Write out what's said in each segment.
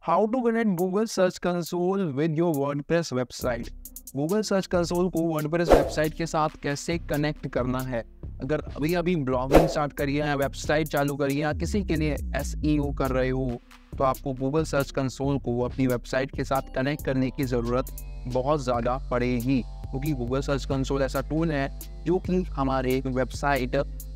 How to connect Google Search Console with your WordPress website. Google Search Console को WordPress website के साथ कैसे connect करना है। अगर अभी अभी ब्लॉगिंग स्टार्ट करिए या वेबसाइट चालू करिए या किसी के लिए SEO कर रहे हो तो आपको गूगल सर्च कंसोल को अपनी वेबसाइट के साथ कनेक्ट करने की ज़रूरत बहुत ज़्यादा पड़ेगी, क्योंकि गूगल सर्च कंसोल ऐसा टूल है जो कि हमारे website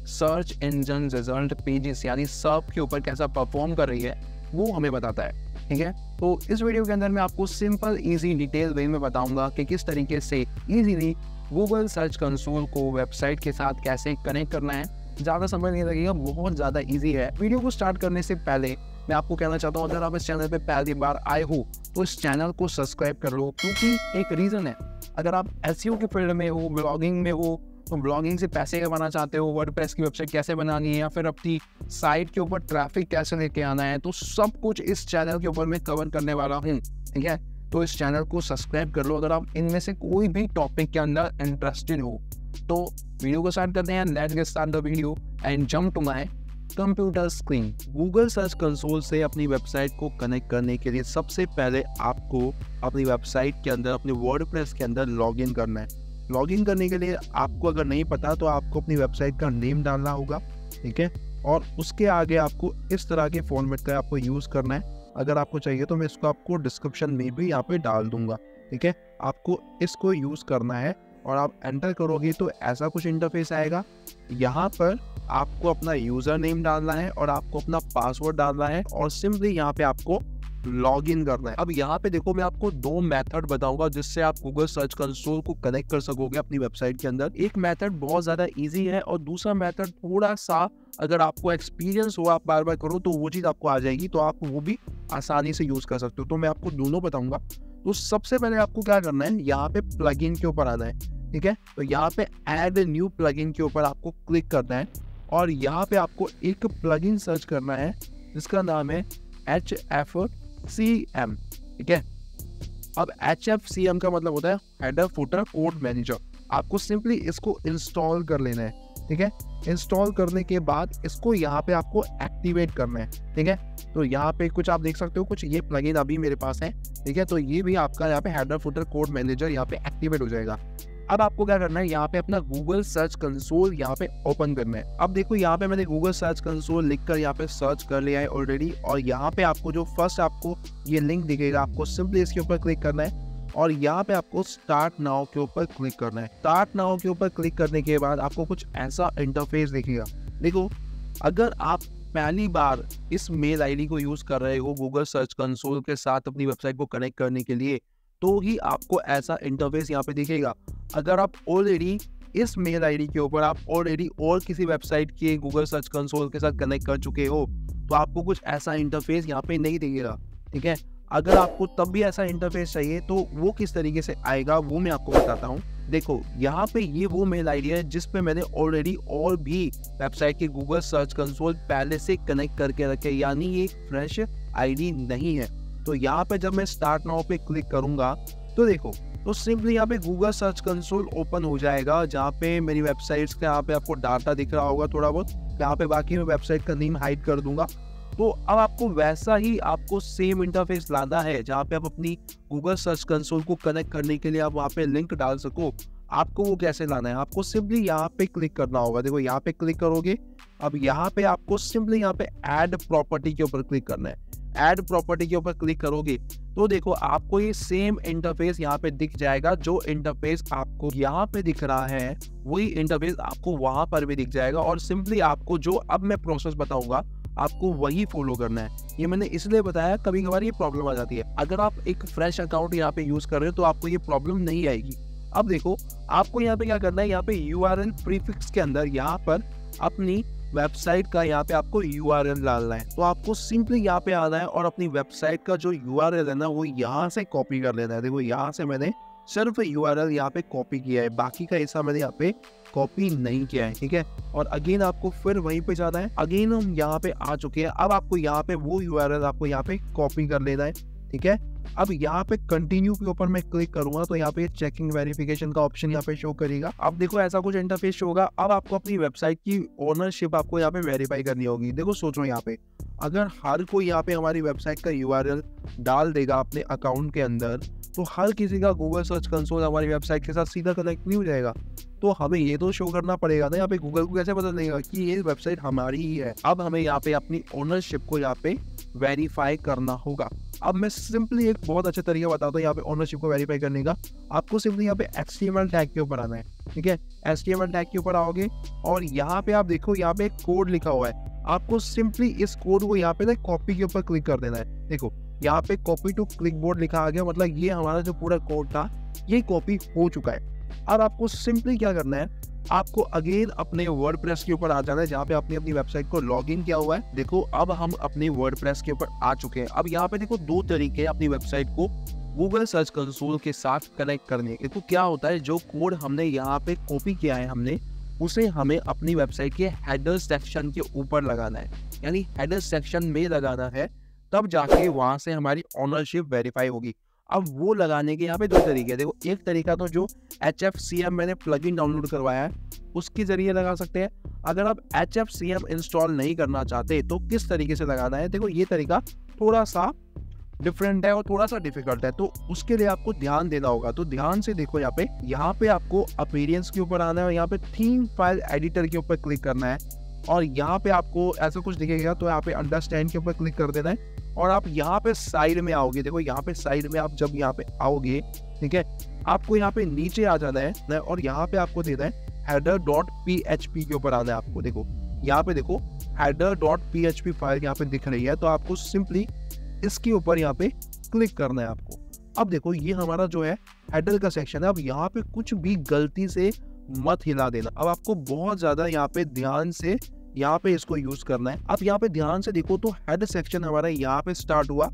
search engine result pages यानी सर्च के ऊपर कैसा परफॉर्म कर रही है वो हमें बताता है। ठीक है, तो इस वीडियो के अंदर मैं आपको सिंपल इजी डिटेल वे में बताऊंगा कि किस तरीके से इजीली गूगल सर्च कंसोल को वेबसाइट के साथ कैसे कनेक्ट करना है। ज़्यादा समय नहीं लगेगा, बहुत ज़्यादा इजी है। वीडियो को स्टार्ट करने से पहले मैं आपको कहना चाहता हूँ, अगर आप इस चैनल पे पहली बार आए हो तो इस चैनल को सब्सक्राइब कर लो, क्योंकि एक रीज़न है, अगर आप SEO के फील्ड में हो, ब्लॉगिंग में हो, तो ब्लॉगिंग से पैसे कमाना चाहते हो, वर्डप्रेस की वेबसाइट कैसे बनानी है या फिर अपनी साइट के ऊपर ट्रैफिक कैसे लेके आना है, तो सब कुछ इस चैनल के ऊपर मैं कवर करने वाला हूँ। ठीक है, तो इस चैनल को सब्सक्राइब कर लो अगर आप इनमें से कोई भी टॉपिक के अंदर इंटरेस्टेड हो। तो वीडियो को स्टार्ट करते हैं। Let's get start the video and jump to my computer screen. Google Search Console से अपनी वेबसाइट को कनेक्ट करने के लिए सबसे पहले आपको अपनी वेबसाइट के अंदर, अपने वर्डप्रेस के अंदर लॉगिन करना है। लॉगिन करने के लिए आपको अगर नहीं पता तो आपको अपनी वेबसाइट का नेम डालना होगा। ठीक है, और उसके आगे आपको इस तरह के फॉर्मेट का आपको यूज़ करना है। अगर आपको चाहिए तो मैं इसको आपको डिस्क्रिप्शन में भी यहाँ पे डाल दूंगा। ठीक है, आपको इसको यूज़ करना है और आप एंटर करोगे तो ऐसा कुछ इंटरफेस आएगा। यहाँ पर आपको अपना यूज़र नेम डालना है और आपको अपना पासवर्ड डालना है और सिंपली यहाँ पे आपको लॉगिन करना है। अब यहाँ पे देखो, मैं आपको दो मेथड बताऊंगा जिससे आप गूगल सर्च कंसोल को कनेक्ट कर सकोगे अपनी वेबसाइट के अंदर। एक मेथड बहुत ज़्यादा इजी है और दूसरा मेथड थोड़ा सा, अगर आपको एक्सपीरियंस हो, आप बार बार करो तो वो चीज़ आपको आ जाएगी, तो आप वो भी आसानी से यूज़ कर सकते हो। तो मैं आपको दोनों बताऊंगा। तो सबसे पहले आपको क्या करना है, यहाँ पे प्लगइन के ऊपर आना है। ठीक है, तो यहाँ पे ऐड न्यू प्लगइन के ऊपर आपको क्लिक करना है और यहाँ पे आपको एक प्लगइन सर्च करना है जिसका नाम है HFCM। ठीक है, अब HFCM का मतलब होता है हेडर फुटर कोड मैनेजर। आपको सिंपली इसको इंस्टॉल कर लेना है। ठीक है, इंस्टॉल करने के बाद इसको यहाँ पे आपको एक्टिवेट करना है। ठीक है, तो यहाँ पे कुछ आप देख सकते हो, कुछ ये प्लगइन अभी मेरे पास है। ठीक है, तो ये भी आपका यहाँ पे हेडर फुटर कोड मैनेजर यहाँ पे एक्टिवेट हो जाएगा। अब आपको क्या करना है, यहाँ पे अपना गूगल सर्च कंसोल यहाँ पे ओपन करना है। अब देखो, यहाँ पे मैंने गूगल सर्च कंसोल लिखकर यहाँ पे सर्च कर लिया है ऑलरेडी, और यहाँ पे आपको जो फर्स्ट आपको ये लिंक दिखेगा, आपको सिंपली इसके ऊपर क्लिक करना है और यहाँ पे आपको स्टार्ट नाउ के ऊपर क्लिक करना है। स्टार्ट नाउ के ऊपर क्लिक करने के बाद आपको कुछ ऐसा इंटरफेस दिखेगा। देखो, अगर आप पहली बार इस मेल ID को यूज कर रहे हो गूगल सर्च कंसोल के साथ अपनी वेबसाइट को कनेक्ट करने के लिए, तो ही आपको ऐसा इंटरफेस यहाँ पे दिखेगा। अगर आप ऑलरेडी इस मेल ID के ऊपर आप ऑलरेडी और किसी वेबसाइट के गूगल सर्च कंसोल के साथ कनेक्ट कर चुके हो तो आपको कुछ ऐसा इंटरफेस यहाँ पे नहीं दिखेगा। ठीक है, अगर आपको तब भी ऐसा इंटरफेस चाहिए तो वो किस तरीके से आएगा वो मैं आपको बताता हूँ। देखो, यहाँ पे ये वो मेल ID है जिस पे मैंने ऑलरेडी और भी वेबसाइट के गूगल सर्च कंसोल पहले से कनेक्ट करके रखे, यानी ये फ्रेश ID नहीं है। तो यहाँ पे जब मैं स्टार्ट नाउ पे क्लिक करूंगा तो देखो, तो सिंपली यहाँ पे गूगल सर्च कंसोल ओपन हो जाएगा, जहाँ पे मेरी वेबसाइट्स का यहाँ पे आपको डाटा दिख रहा होगा थोड़ा बहुत। यहाँ पे बाकी मैं वेबसाइट का नेम हाइड कर दूंगा। तो अब आपको वैसा ही आपको सेम इंटरफेस लाना है जहाँ पे आप अपनी गूगल सर्च कंसोल को कनेक्ट करने के लिए आप वहाँ पे लिंक डाल सको। आपको वो कैसे लाना है, आपको सिंपली यहाँ पे क्लिक करना होगा। देखो, यहाँ पे क्लिक करोगे, अब यहाँ पे आपको सिंपली यहाँ पे ऐड प्रॉपर्टी के ऊपर क्लिक करना है। ऐड प्रॉपर्टी के ऊपर क्लिक करोगे तो देखो, आपको ये सेम इंटरफेस यहाँ पे दिख जाएगा। जो इंटरफेस आपको यहाँ पे दिख रहा है वही इंटरफेस आपको वहां पर भी दिख जाएगा, और सिंपली आपको जो अब मैं प्रोसेस बताऊंगा आपको वही फॉलो करना है। ये मैंने इसलिए बताया, कभी कभार ये प्रॉब्लम आ जाती है। अगर आप एक फ्रेश अकाउंट यहाँ पे यूज कर रहे हो तो आपको ये प्रॉब्लम नहीं आएगी। अब देखो, आपको यहाँ पे क्या करना है, यहाँ पे URL प्रीफिक्स के अंदर यहाँ पर अपनी वेबसाइट का यहाँ पे आपको URL डालना है। तो आपको सिंपली यहाँ पे आना है और अपनी वेबसाइट का जो URL है ना वो यहाँ से कॉपी कर लेना है। देखो, यहाँ से मैंने सिर्फ URL यहाँ पे कॉपी किया है, बाकी का हिस्सा मैंने यहाँ पे कॉपी नहीं किया है। ठीक है, और अगेन आपको फिर वहीं पे जाना है। अगेन हम यहाँ पे आ चुके हैं। अब आपको यहाँ पे वो URL आपको यहाँ पे कॉपी कर लेना है। ठीक है, अब यहाँ पे कंटिन्यू के ऊपर मैं क्लिक करूंगा तो यहाँ पे चेकिंग वेरिफिकेशन का ऑप्शन यहाँ पे शो करेगा। अब देखो, ऐसा कुछ इंटरफेस शो होगा। अब आपको अपनी वेबसाइट की ओनरशिप आपको यहाँ पे वेरीफाई करनी होगी। देखो, सोचो, यहाँ पे अगर हर कोई यहाँ पे हमारी वेबसाइट का यूआरएल डाल देगा अपने अकाउंट के अंदर, तो हर किसी का गूगल सर्च कंसोल हमारी वेबसाइट के साथ सीधा कनेक्ट नहीं हो जाएगा। तो हमें ये तो शो करना पड़ेगा ना यहाँ पे, गूगल को कैसे पता लगेगा कि ये वेबसाइट हमारी ही है। अब हमें यहाँ पे अपनी ओनरशिप को यहाँ पे वेरीफाई करना होगा। अब मैं सिंपली एक बहुत अच्छा तरीका बताता हूँ यहाँ पे ओनरशिप को वेरीफाई करने का। आपको सिंपली यहाँ पे HTML टैग के ऊपर आना है, ठीक है। HTML टैग के ऊपर आओगे और यहाँ पे आप देखो यहाँ पे एक कोड लिखा हुआ है। आपको सिंपली इस कोड को यहाँ पे ना कॉपी के ऊपर क्लिक कर देना है। देखो यहाँ पे कॉपी टू क्लिकबोर्ड लिखा आ गया, मतलब ये हमारा जो पूरा कोड था ये कॉपी हो चुका है। अब आपको सिंपली क्या करना है, आपको अगेन अपने वर्डप्रेस के ऊपर आ जाना है जहाँ पे आपने अपनी वेबसाइट को लॉगिन किया हुआ है। देखो अब हम अपने वर्डप्रेस के ऊपर आ चुके हैं। अब यहाँ पे देखो दो तरीके हैं अपनी वेबसाइट को गूगल सर्च कंसोल के साथ कनेक्ट करने के। देखो क्या होता है, जो कोड हमने यहाँ पे कॉपी किया है हमने उसे हमें अपनी वेबसाइट के हेडर सेक्शन के ऊपर लगाना है, यानी हेडर सेक्शन में लगाना है, तब जाके वहां से हमारी ओनरशिप वेरीफाई होगी। अब वो लगाने के यहाँ पे दो तरीके हैं। देखो एक तरीका तो जो HFCM मैंने प्लगइन डाउनलोड करवाया है उसके जरिए लगा सकते हैं। अगर आप HFCM इंस्टॉल नहीं करना चाहते तो किस तरीके से लगाना है, देखो ये तरीका थोड़ा सा डिफरेंट है और थोड़ा सा डिफिकल्ट है, तो उसके लिए आपको ध्यान देना होगा। तो ध्यान से देखो यहाँ पे आपको अपीयरेंस के ऊपर आना है और यहाँ पे थीम फाइल एडिटर के ऊपर क्लिक करना है और यहाँ पे आपको ऐसा कुछ दिखेगा तो यहाँ पे अंडरस्टैंड के ऊपर क्लिक कर देना है और आप यहाँ पे साइड में आओगे। देखो यहाँ पे साइड में आप जब यहाँ पे आओगे, ठीक है, आपको यहाँ पे नीचे आ जाना है और यहाँ पे आपको देना है header.php के ऊपर आना है आपको। देखो यहाँ पे देखो header.php फाइल यहाँ पे दिख रही है, तो आपको सिंपली इसके ऊपर यहाँ पे क्लिक करना है आपको। अब देखो ये हमारा जो है हेडर का सेक्शन है। अब यहाँ पे कुछ भी गलती से मत हिला देना। अब आपको बहुत ज्यादा यहाँ पे ध्यान से यहाँ पे इसको यूज करना है। अब यहाँ पे ध्यान से देखो तो हेड सेक्शन हमारा यहाँ पे स्टार्ट हुआ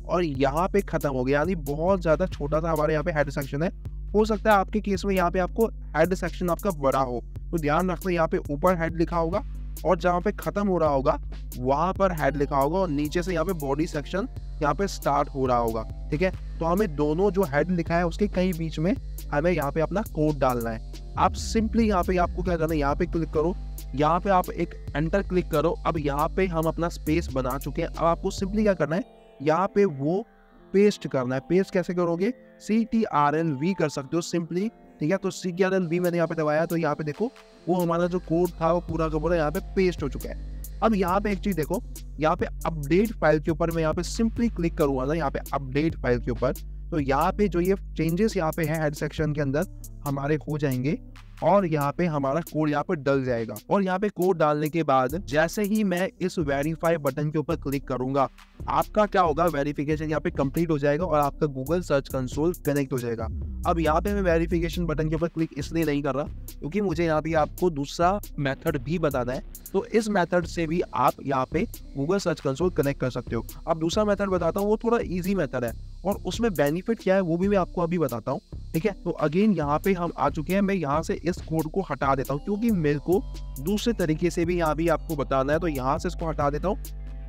और यहाँ पे खत्म हो गया, यानी बहुत ज्यादा छोटा सा हमारे यहाँ पे हेड सेक्शन है। हो सकता है आपके केस में यहाँ पे आपको हेड सेक्शन आपका बड़ा हो, तो ध्यान रखना यहाँ पे ऊपर हेड लिखा होगा और जहाँ पे खत्म हो रहा होगा वहां पर हेड लिखा होगा और नीचे से यहाँ पे बॉडी सेक्शन यहाँ पे स्टार्ट हो रहा होगा, ठीक है। तो हमें दोनों जो हेड लिखा है उसके कहीं बीच में हमें यहाँ पे अपना कोड डालना है। आप सिंपली यहाँ पे आपको क्या करना है, यहाँ पे क्लिक करो, यहाँ पे आप एक एंटर क्लिक करो। अब यहाँ पे हम अपना स्पेस बना चुके हैं। अब आपको सिंपली क्या करना है, यहाँ पे वो पेस्ट करना है। पेस्ट कैसे करोगे, CTRL-V कर सकते हो सिंपली, ठीक है। तो CTRL-V मैंने यहाँ पे दबाया तो यहाँ पे देखो वो हमारा जो कोड था वो पूरा का पूरा यहाँ पे पेस्ट हो चुका है। अब यहाँ पे एक चीज देखो, यहाँ पे अपडेट फाइल के ऊपर मैं यहाँ पे सिंपली क्लिक करूंगा ना, यहाँ पे अपडेट फाइल के ऊपर, तो यहाँ पे जो ये चेंजेस यहाँ पे है हेड सेक्शन के अंदर हमारे हो जाएंगे और यहाँ पे हमारा कोड यहाँ पे डल जाएगा। और यहाँ पे कोड डालने के बाद जैसे ही मैं इस वेरीफाई बटन के ऊपर क्लिक करूंगा, आपका क्या होगा, वेरिफिकेशन यहाँ पे कंप्लीट हो जाएगा और आपका गूगल सर्च कंसोल कनेक्ट हो जाएगा। अब यहाँ पे मैं वेरिफिकेशन बटन के ऊपर क्लिक इसलिए नहीं कर रहा क्योंकि मुझे यहाँ पे आपको दूसरा मेथड भी बताना है। तो इस मेथड से भी आप यहाँ पे गूगल सर्च कंसोल कनेक्ट कर सकते हो। अब दूसरा मेथड बताता हूँ, वो थोड़ा इजी मेथड है और उसमें बेनिफिट क्या है वो भी मैं आपको अभी बताता हूँ, ठीक है। तो अगेन यहाँ पे हम आ चुके हैं। मैं यहाँ से इस कोड को हटा देता हूँ क्योंकि मेरे को दूसरे तरीके से भी यहाँ भी आपको बताना है, तो यहाँ से इसको हटा देता हूँ,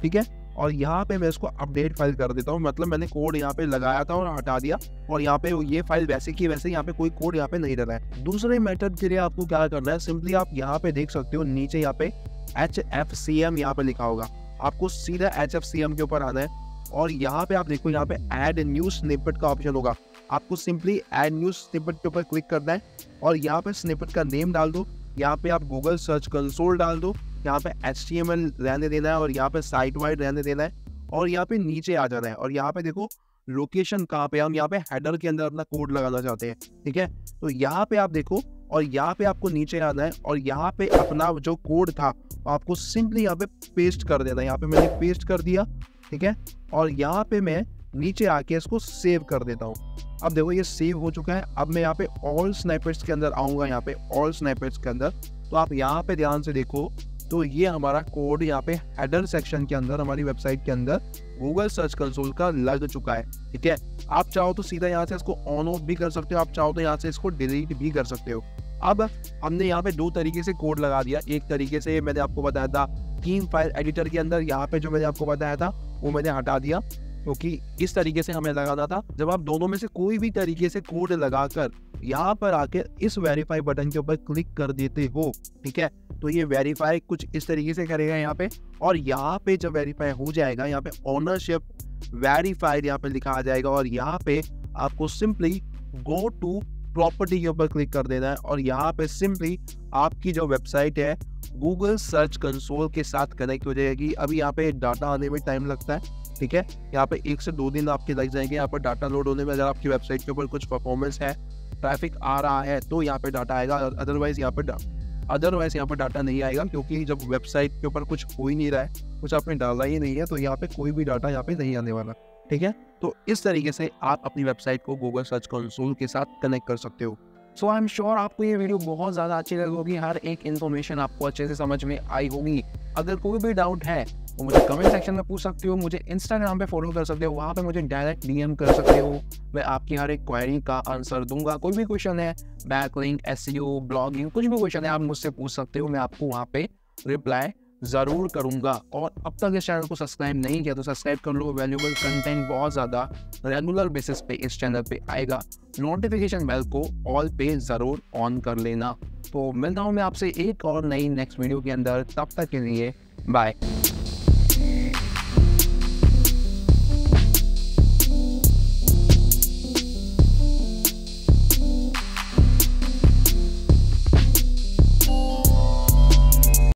ठीक है। और यहाँ पे मैं इसको अपडेट फाइल कर देता हूँ, मतलब मैंने कोड यहाँ पे लगाया था और हटा दिया और यहाँ पे ये फाइल वैसे की वैसे यहाँ पे कोई कोड यहाँ पे नहीं डला है। दूसरे मेथड के लिए आपको क्या करना है, सिंपली आप यहाँ पे देख सकते हो नीचे यहाँ पे HFCM यहाँ पे लिखा होगा, आपको सीधा HFCM के ऊपर आना है और यहाँ पे आप देखो यहाँ पे ऐड न्यू स्निपेट का ऑप्शन होगा। आपको सिंपली ऐड न्यू स्निपेट के ऊपर क्लिक करना है और यहाँ पे स्निपेट का नेम डाल दो, यहाँ पे आप गूगल सर्च कंसोल डाल दो, यहाँ पे HTML रहने देना है और यहाँ पे साइट वाइड रहने देना है और यहाँ पे नीचे आ जाना है और यहाँ पे देखो लोकेशन कहाँ पे, हम यहाँ पे हेडर के अंदर अपना कोड लगाना चाहते हैं, ठीक है। तो यहाँ पे आप देखो और यहाँ पे आपको नीचे आना है और यहाँ पे अपना जो कोड था आपको सिंपली यहाँ पे पेस्ट कर देना है। यहाँ पे मैंने पेस्ट कर दिया, ठीक है, और यहाँ पे मैं नीचे आके इसको सेव कर देता हूँ। अब देखो ये सेव हो चुका है। अब मैं यहाँ पे ऑल स्नैपेट्स के अंदर आऊंगा, यहाँ पे ऑल स्नैपेट्स के अंदर, तो आप यहाँ पे ध्यान से देखो तो ये हमारा कोड यहाँ पे हेडर सेक्शन के अंदर हमारी वेबसाइट के अंदर गूगल सर्च कंसोल का लग चुका है, ठीक है। आप चाहो तो सीधा यहाँ से इसको ऑन ऑफ भी कर सकते हो, आप चाहो तो यहाँ से इसको डिलीट भी कर सकते हो। अब हमने यहाँ पे दो तरीके से कोड लगा दिया। एक तरीके से मैंने आपको बताया था थीम फाइल एडिटर के अंदर, यहाँ पे जो मैंने आपको बताया था वो मैंने हटा दिया। क्योंकि इस तरीके से हमें लगाना था। जब आप दोनों में से कोई भी तरीके से कोड लगाकर यहाँ पर आके इस वेरीफाई बटन के ऊपर क्लिक कर देते हो, ठीक है, तो ये वेरीफाई कुछ इस तरीके से करेगा यहाँ पे, और यहाँ पे जब वेरीफाई हो जाएगा यहाँ पे ओनरशिप वेरीफाइड यहाँ पे लिखा आ जाएगा, और यहाँ पे आपको सिंपली गो टू प्रॉपर्टी के ऊपर क्लिक कर देना है, और यहाँ पे सिंपली आपकी जो वेबसाइट है गूगल सर्च कंसोल के साथ कनेक्ट हो जाएगी। अभी यहाँ पे डाटा आने में टाइम लगता है, ठीक है, यहाँ पे 1 से 2 दिन आपके लग जाएंगे यहाँ पर डाटा लोड होने में। अगर आपकी वेबसाइट के ऊपर कुछ परफॉर्मेंस है, ट्रैफिक आ रहा है, तो यहाँ पे डाटा आएगा, अदरवाइज यहाँ पर डाटा नहीं आएगा, क्योंकि जब वेबसाइट के ऊपर कुछ हो ही नहीं रहा है, कुछ आपने डाला ही नहीं है, तो यहाँ पे कोई भी डाटा यहाँ पे नहीं आने वाला, ठीक है। तो इस तरीके से आप अपनी वेबसाइट को गूगल सर्च कंसोल के साथ कनेक्ट कर सकते हो। सो आई एम श्योर आपको ये वीडियो बहुत ज़्यादा अच्छी लगी होगी, हर एक इन्फॉर्मेशन आपको अच्छे से समझ में आई होगी। अगर कोई भी डाउट है तो मुझे कमेंट सेक्शन में पूछ सकते हो, मुझे इंस्टाग्राम पे फॉलो कर सकते हो, वहाँ पे मुझे डायरेक्ट डीएम कर सकते हो, मैं आपकी हर एक क्वेरी का आंसर दूंगा। कोई भी क्वेश्चन है, बैकलिंक, एसईओ, ब्लॉगिंग, कुछ भी क्वेश्चन है आप मुझसे पूछ सकते हो, मैं आपको वहाँ पे रिप्लाई ज़रूर करूँगा। और अब तक इस चैनल को सब्सक्राइब नहीं किया तो सब्सक्राइब कर लो, वैल्यूबल कंटेंट बहुत ज़्यादा रेगुलर बेसिस पे इस चैनल पे आएगा। नोटिफिकेशन बेल को ऑल पे ज़रूर ऑन कर लेना। तो मिलता हूँ मैं आपसे एक और नई नेक्स्ट वीडियो के अंदर, तब तक के लिए बाय।